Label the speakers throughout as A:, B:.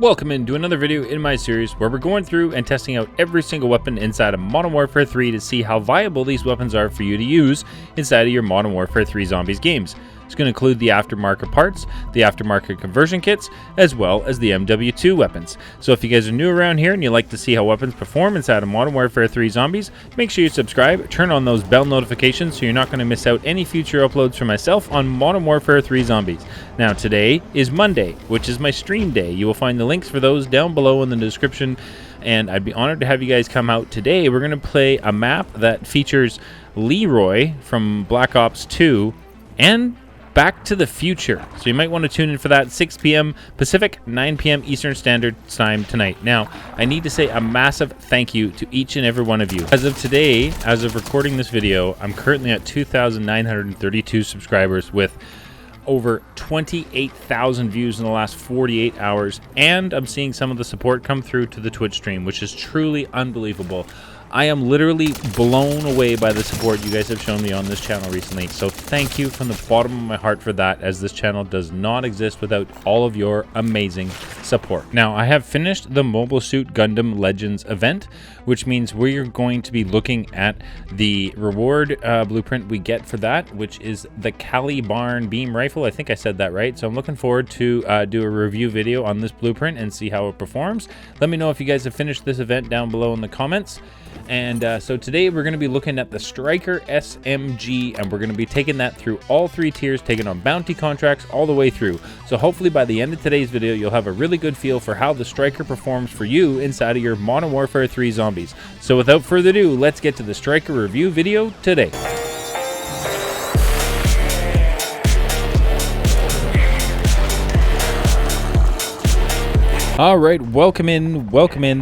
A: Welcome into another video in my series where we're going through and testing out every single weapon inside of Modern Warfare 3 to see how viable these weapons are for you to use inside of your Modern Warfare 3 Zombies games. It's going to include the aftermarket parts, the aftermarket conversion kits, as well as the MW2 weapons. So if you guys are new around here and you like to see how weapons perform inside of Modern Warfare 3 Zombies, make sure you subscribe, turn on those bell notifications so you're not going to miss out any future uploads from myself on Modern Warfare 3 Zombies. Now today is Monday, which is my stream day. You will find the links for those down below in the description, and I'd be honored to have you guys come out today. We're going to play a map that features Leroy from Black Ops 2 and Back to the Future. So you might want to tune in for that, 6 p.m. Pacific, 9 p.m. Eastern Standard Time tonight. Now, I need to say a massive thank you to each and every one of you. As of today, as of recording this video, I'm currently at 2,932 subscribers with over 28,000 views in the last 48 hours, and I'm seeing some of the support come through to the Twitch stream, which is truly unbelievable. I am literally blown away by the support you guys have shown me on this channel recently, so thank you from the bottom of my heart for that, as this channel does not exist without all of your amazing support. Now, I have finished the Mobile Suit Gundam Legends event, which means we're going to be looking at the reward blueprint we get for that, which is the Calibarn beam rifle. I think I said that right, so I'm looking forward to do a review video on this blueprint and see how it performs. Let me know if you guys have finished this event down below in the comments. And so today we're going to be looking at the Striker SMG, and we're going to be taking that through all three tiers, taking on bounty contracts all the way through. So hopefully by the end of today's video, you'll have a really good feel for how the Striker performs for you inside of your Modern Warfare 3 Zombies. So without further ado, let's get to the Striker review video today. All right, welcome in.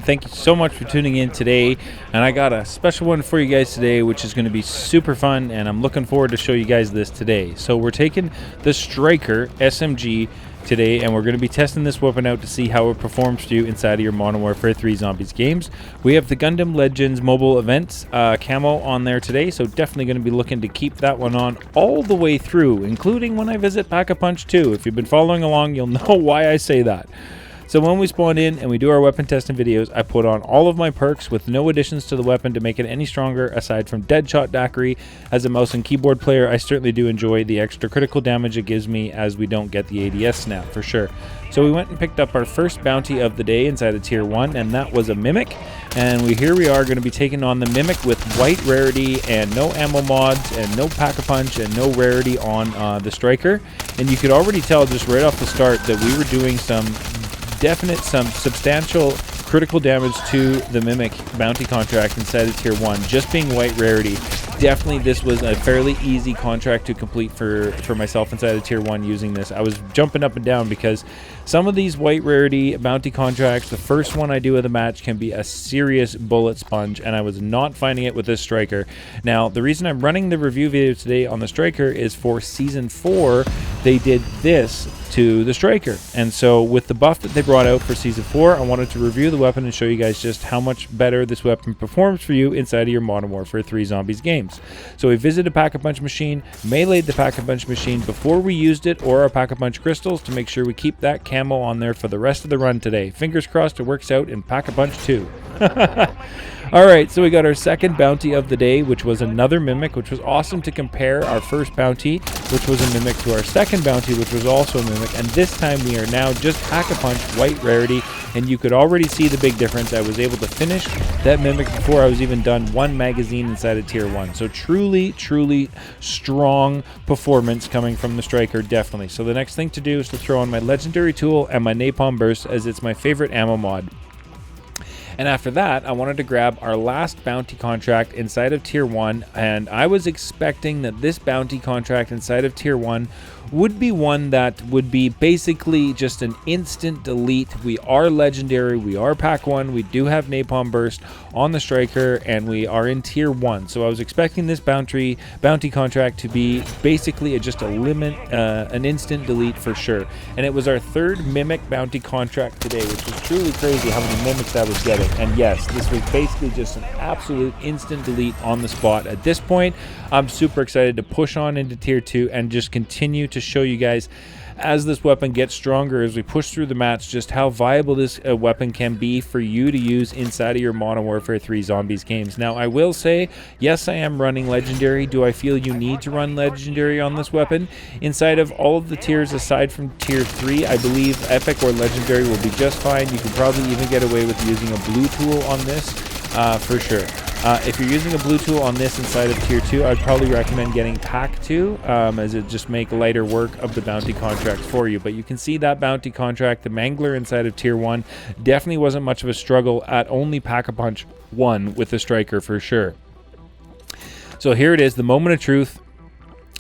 A: Thank you so much for tuning in today, and I got a special one for you guys today, which is going to be super fun, and I'm looking forward to show you guys this today. So we're taking the Striker SMG today, and we're going to be testing this weapon out to see how it performs for you inside of your Modern Warfare 3 Zombies games. We have the Gundam Legends mobile events camo on there today, so definitely going to be looking to keep that one on all the way through, including when I visit Pack-a-Punch 2. If you've been following along, you'll know why I say that. So when we spawn in and we do our weapon testing videos, I put on all of my perks with no additions to the weapon to make it any stronger aside from Deadshot Daiquiri. As a mouse and keyboard player, I certainly do enjoy the extra critical damage it gives me, as we don't get the ADS snap for sure. So we went and picked up our first bounty of the day inside of Tier 1, and that was a Mimic. And here we are going to be taking on the Mimic with white rarity and no ammo mods and no Pack-a-Punch and no rarity on the Striker. And you could already tell just right off the start that we were doing some substantial critical damage to the Mimic bounty contract inside of Tier 1, just being white rarity. Definitely this was a fairly easy contract to complete for myself inside of Tier 1 using this. I was jumping up and down because some of these white rarity bounty contracts, the first one I do of the match can be a serious bullet sponge, and I was not finding it with this Striker. Now, the reason I'm running the review video today on the Striker is for Season 4, they did this to the Striker. And so with the buff that they brought out for Season 4, I wanted to review the weapon and show you guys just how much better this weapon performs for you inside of your Modern Warfare 3 Zombies games. So we visited a Pack-a-Punch machine, meleeed the Pack-a-Punch machine before we used it or our Pack-a-Punch crystals to make sure we keep that camo on there for the rest of the run today. Fingers crossed it works out in Pack-a-Punch 2. Alright, so we got our second bounty of the day, which was another Mimic, which was awesome to compare our first bounty, which was a Mimic, to our second bounty, which was also a Mimic, and this time we are now just Pack-a-Punch white rarity, and you could already see the big difference. I was able to finish that Mimic before I was even done one magazine inside of Tier 1. So truly strong performance coming from the Striker, definitely. So the next thing to do is to throw on my Legendary Tool and my Napalm Burst, as it's my favorite ammo mod. And after that, I wanted to grab our last bounty contract inside of Tier 1, and I was expecting that this bounty contract inside of Tier 1 would be one that would be basically just an instant delete. We are legendary, we are Pack 1, we do have Napalm Burst on the Striker, and we are in Tier 1. So I was expecting this bounty contract to be basically just a limit, an instant delete for sure. And it was our third Mimic bounty contract today, which was truly crazy how many Mimics I was getting. And yes, this was basically just an absolute instant delete on the spot. At this point, I'm super excited to push on into Tier 2 and just continue to show you guys as this weapon gets stronger, as we push through the match, just how viable this weapon can be for you to use inside of your Modern Warfare 3 Zombies games. Now, I will say, yes, I am running Legendary. Do I feel you need to run Legendary on this weapon? Inside of all of the tiers aside from tier 3, I believe Epic or Legendary will be just fine. You can probably even get away with using a blue tool on this for sure. If you're using a blue tool on this inside of tier 2, I'd probably recommend getting pack 2, as it just make lighter work of the bounty contracts for you. But you can see that bounty contract, the Mangler inside of tier 1, definitely wasn't much of a struggle at only Pack-a-Punch 1 with the Striker for sure. So here it is, the moment of truth.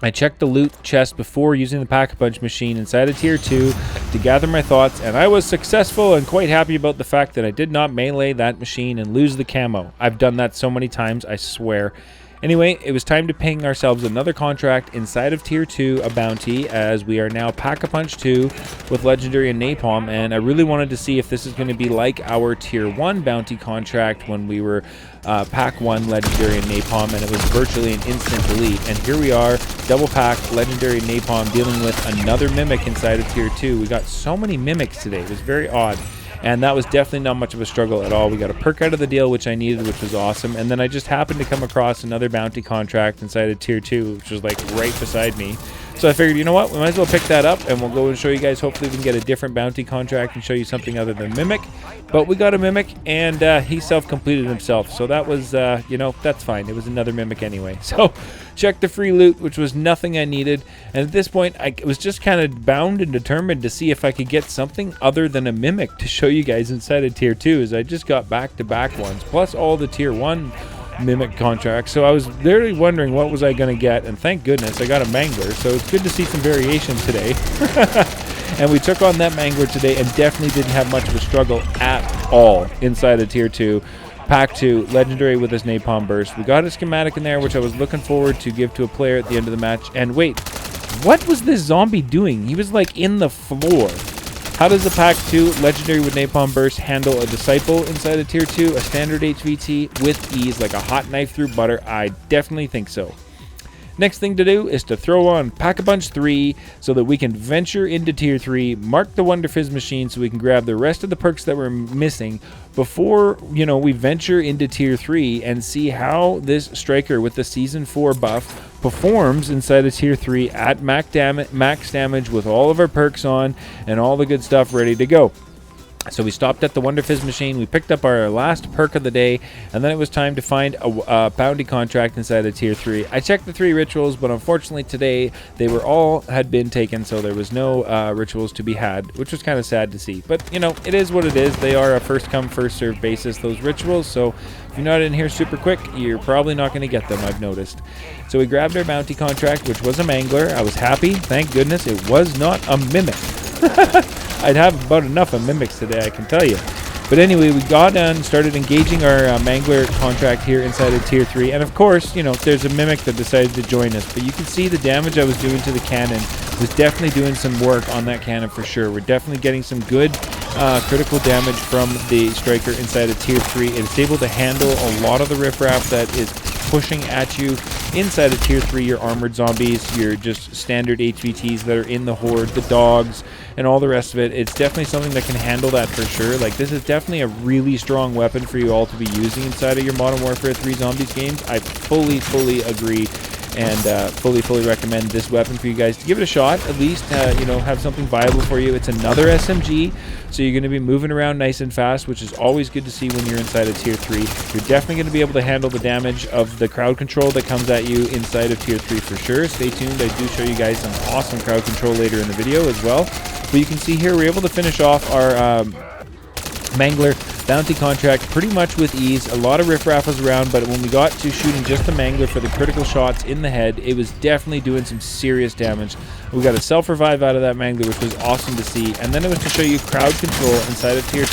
A: I checked the loot chest before using the Pack-a-Punch machine inside of tier 2 to gather my thoughts, and I was successful and quite happy about the fact that I did not melee that machine and lose the camo. I've done that so many times, I swear. Anyway, it was time to ping ourselves another contract inside of tier 2, a bounty, as we are now Pack-a-Punch 2 with Legendary and Napalm, and I really wanted to see if this is going to be like our tier 1 bounty contract when we were pack 1 Legendary and Napalm, and it was virtually an instant delete. And here we are, double pack Legendary and Napalm, dealing with another Mimic inside of tier 2. We got so many Mimics today, it was very odd. And that was definitely not much of a struggle at all. We got a perk out of the deal, which I needed, which was awesome. And then I just happened to come across another bounty contract inside of tier 2, which was like right beside me. So I figured, you know what, we might as well pick that up, and we'll go and show you guys. Hopefully we can get a different bounty contract and show you something other than Mimic. But we got a Mimic, and he self-completed himself. So that was, you know, that's fine. It was another Mimic anyway. So check the free loot, which was nothing I needed. And at this point, I was just kind of bound and determined to see if I could get something other than a Mimic to show you guys inside of tier 2, as I just got back-to-back ones, plus all the tier 1 Mimic contracts. So I was literally wondering what was I going to get, and thank goodness I got a Mangler, so it's good to see some variation today. And we took on that Mangler today and definitely didn't have much of a struggle at all inside of tier 2. Pack 2, Legendary with his Napalm Burst. We got a schematic in there, which I was looking forward to give to a player at the end of the match. And wait, what was this zombie doing? He was like in the floor. How does the Pack 2 Legendary with Napalm Burst handle a Disciple inside of tier 2, a standard HVT with ease, like a hot knife through butter? I definitely think so. Next thing to do is to throw on Pack-a-Punch 3 so that we can venture into tier 3, mark the Wonder Fizz machine so we can grab the rest of the perks that we're missing before, you know, we venture into tier 3 and see how this Striker with the Season 4 buff performs inside of tier 3 at max damage with all of our perks on and all the good stuff ready to go. So we stopped at the Wonder Fizz machine, we picked up our last perk of the day, and then it was time to find a bounty contract inside of tier 3. I checked the 3 rituals, but unfortunately today they were all had been taken, so there was no rituals to be had, which was kind of sad to see. But, you know, it is what it is. They are a first come, first served basis, those rituals, so if you're not in here super quick, you're probably not going to get them, I've noticed. So we grabbed our bounty contract, which was a Mangler. I was happy, thank goodness it was not a Mimic. I'd have about enough of Mimics today, I can tell you. But anyway, we got on and started engaging our Mangler contract here inside of tier 3. And of course, you know, there's a Mimic that decided to join us. But you can see the damage I was doing to the cannon was definitely doing some work on that cannon for sure. We're definitely getting some good critical damage from the Striker inside of tier 3. It's able to handle a lot of the riffraff that is pushing at you inside of tier 3, your armored zombies, your just standard HVTs that are in the horde, the dogs, and all the rest of it. It's definitely something that can handle that for sure. Like, this is definitely a really strong weapon for you all to be using inside of your Modern Warfare 3 Zombies games. I fully agree and fully recommend this weapon for you guys to give it a shot, at least you know, have something viable for you. It's another SMG, so you're going to be moving around nice and fast, which is always good to see when you're inside of tier 3. You're definitely going to be able to handle the damage of the crowd control that comes at you inside of tier 3 for sure. Stay tuned, I do show you guys some awesome crowd control later in the video as well. But you can see here we're able to finish off our Mangler bounty contract pretty much with ease. A lot of riffraff was around, but when we got to shooting just the Mangler for the critical shots in the head, it was definitely doing some serious damage. We got a self-revive out of that Mangler, which was awesome to see. And then it was to show you crowd control inside of tier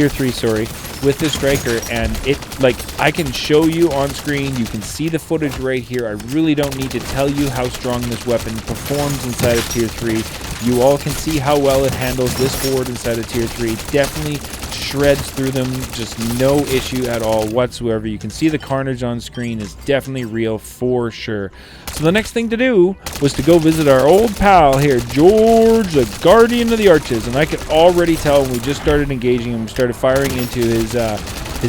A: 3, sorry, with this Striker, and it, like, I can show you on screen, you can see the footage right here. I really don't need to tell you how strong this weapon performs inside of tier 3. You all can see how well it handles this horde inside of tier 3. Definitely shreds through them, just no issue at all whatsoever. You can see the carnage on screen is definitely real for sure. So the next thing to do was to go visit our old pal here, Zhorde, the Guardian of the Arches, and I could already tell when we just started engaging him, started firing into his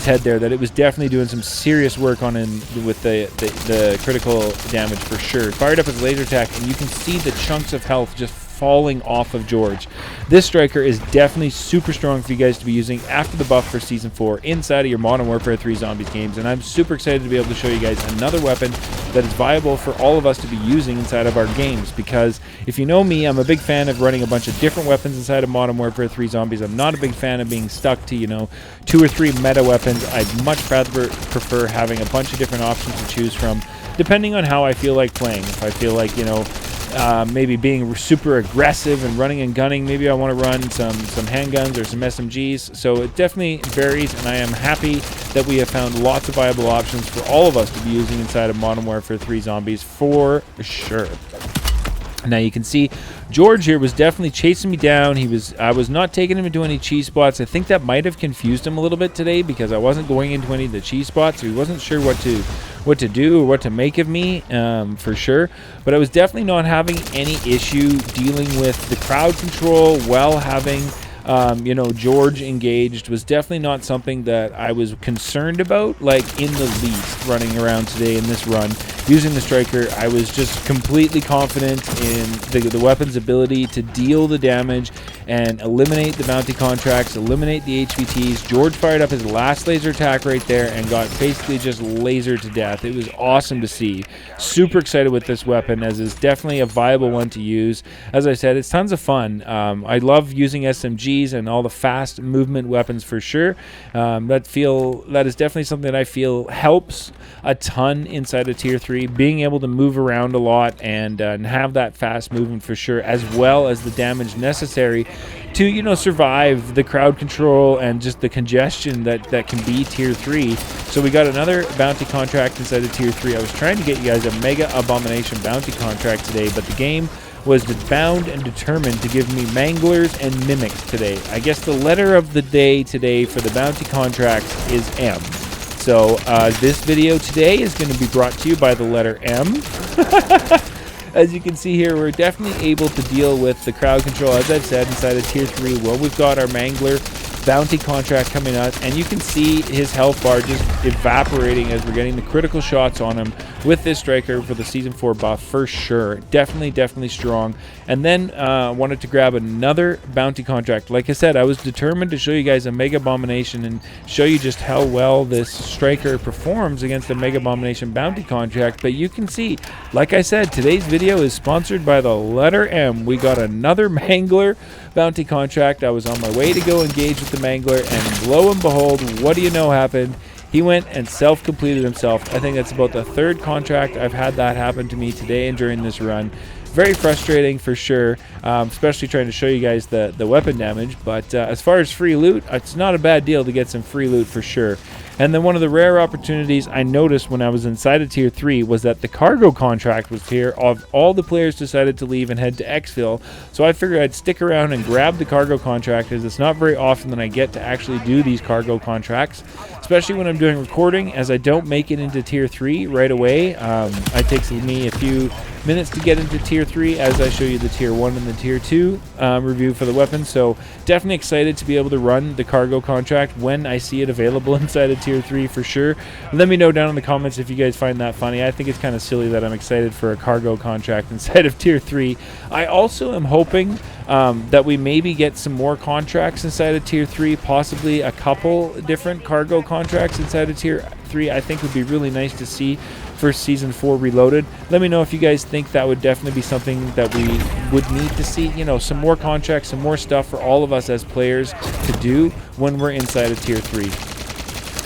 A: head there, that it was definitely doing some serious work on him with the critical damage for sure. Fired up his laser attack, and you can see the chunks of health just falling off of Zhorde. This striker is definitely super strong for you guys to be using after the buff for Season 4 inside of your Modern Warfare 3 Zombies games, and I'm super excited to be able to show you guys another weapon that is viable for all of us to be using inside of our games, because if you know me, I'm a big fan of running a bunch of different weapons inside of Modern Warfare 3 Zombies. I'm not a big fan of being stuck to, you know, 2 or 3 meta weapons. I'd much rather prefer having a bunch of different options to choose from, depending on how I feel like playing. If I feel like, you know, maybe being super aggressive and running and gunning, maybe I want to run some handguns or some SMGs. So it definitely varies, and I am happy that we have found lots of viable options for all of us to be using inside of Modern Warfare 3 Zombies for sure. Now you can see Zhorde here was definitely chasing me down. I was not taking him into any cheese spots. I think that might have confused him a little bit today, because I wasn't going into any of the cheese spots, so he wasn't sure what to do or what to make of me, for sure. But I was definitely not having any issue dealing with the crowd control while having you know, Zhorde engaged. Was definitely not something that I was concerned about, like, in the least, running around today in this run using the striker. I was just completely confident in the weapon's ability to deal the damage and eliminate the bounty contracts, eliminate the HVTs. Zhorde fired up his last laser attack right there and got basically just lasered to death. It was awesome to see. Super excited with this weapon, as is definitely a viable one to use. As I said, it's tons of fun. I love using SMGs and all the fast movement weapons for sure. That is definitely something that I feel helps a ton inside of Tier 3, being able to move around a lot and have that fast movement for sure, as well as the damage necessary to, you know, survive the crowd control and just the congestion that can be Tier 3. So we got another bounty contract inside of Tier 3. I was trying to get you guys a Mega Abomination bounty contract today, but the game was bound and determined to give me Manglers and Mimics today. I guess the letter of the day today for the bounty contracts is M. So this video today is going to be brought to you by the letter M. As you can see here, we're definitely able to deal with the crowd control, as I've said, inside of Tier 3. Well, we've got our Mangler bounty contract coming out, and you can see his health bar just evaporating as we're getting the critical shots on him with this striker for the Season 4 buff for sure. Definitely strong. And then wanted to grab another bounty contract. Like I said, I was determined to show you guys a Mega Abomination and show you just how well this striker performs against a Mega Abomination bounty contract. But you can see, like I said, today's video is sponsored by the letter M. We got another Mangler bounty contract. I was on my way to go engage with the Mangler, and lo and behold, what do you know happened? He went and self-completed himself. I think that's about the 3rd contract I've had that happen to me today and during this run. Very frustrating for sure, especially trying to show you guys the weapon damage. But as far as free loot, it's not a bad deal to get some free loot for sure. And then one of the rare opportunities I noticed when I was inside of Tier 3 was that the cargo contract was here. All the players decided to leave and head to Exfil, so I figured I'd stick around and grab the cargo contract, as it's not very often that I get to actually do these cargo contracts, especially when I'm doing recording, as I don't make it into Tier 3 right away. It takes me a few minutes to get into Tier 3 as I show you the Tier 1 and the Tier 2 review for the weapon. So definitely excited to be able to run the cargo contract when I see it available inside of Tier 3 for sure. Let me know down in the comments if you guys find that funny. I think it's kind of silly that I'm excited for a cargo contract inside of Tier 3. I also am hoping that we maybe get some more contracts inside of Tier 3, possibly a couple different cargo contracts inside of Tier 3. I think would be really nice to see for Season 4 Reloaded. Let me know if you guys think that would definitely be something that we would need to see, you know, some more contracts, some more stuff for all of us as players to do when we're inside of Tier 3.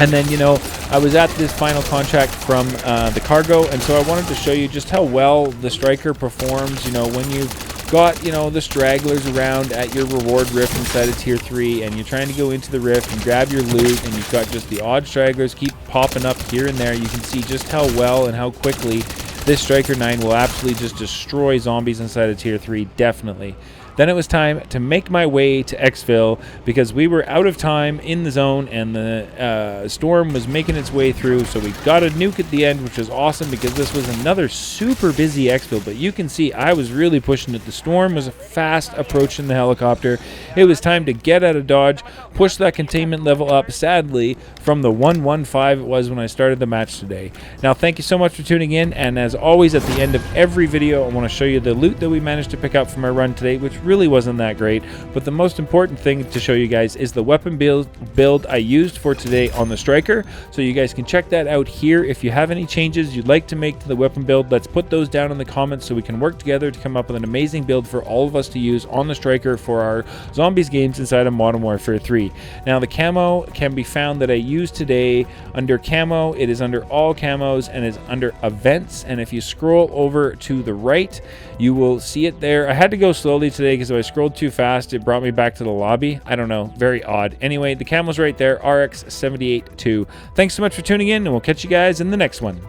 A: And then, you know, I was at this final contract from the cargo, and so I wanted to show you just how well the striker performs, you know, when you've got, you know, the stragglers around at your reward rift inside of Tier 3, and you're trying to go into the rift and grab your loot, and you've got just the odd stragglers keep popping up here and there. You can see just how well and how quickly this Striker 9 will absolutely just destroy zombies inside of Tier 3, definitely. Then it was time to make my way to exfil because we were out of time in the zone and the storm was making its way through. So we got a nuke at the end, which was awesome because this was another super busy exfil. But you can see I was really pushing it. The storm was fast approaching the helicopter. It was time to get out of dodge, push that containment level up, sadly, from the 115 it was when I started the match today. Now, thank you so much for tuning in. And as always, at the end of every video, I want to show you the loot that we managed to pick up from our run today, which really wasn't that great. But the most important thing to show you guys is the weapon build I used for today on the Striker. So you guys can check that out here. If you have any changes you'd like to make to the weapon build, let's put those down in the comments so we can work together to come up with an amazing build for all of us to use on the Striker for our Zombies games inside of Modern Warfare 3. Now, the camo can be found that I used today under camo. It is under all camos and is under events. And if you scroll over to the right, you will see it there. I had to go slowly today because if I scrolled too fast, it brought me back to the lobby. I don't know, very odd. Anyway, the camo's right there, RX-78-2. Thanks so much for tuning in, and we'll catch you guys in the next one.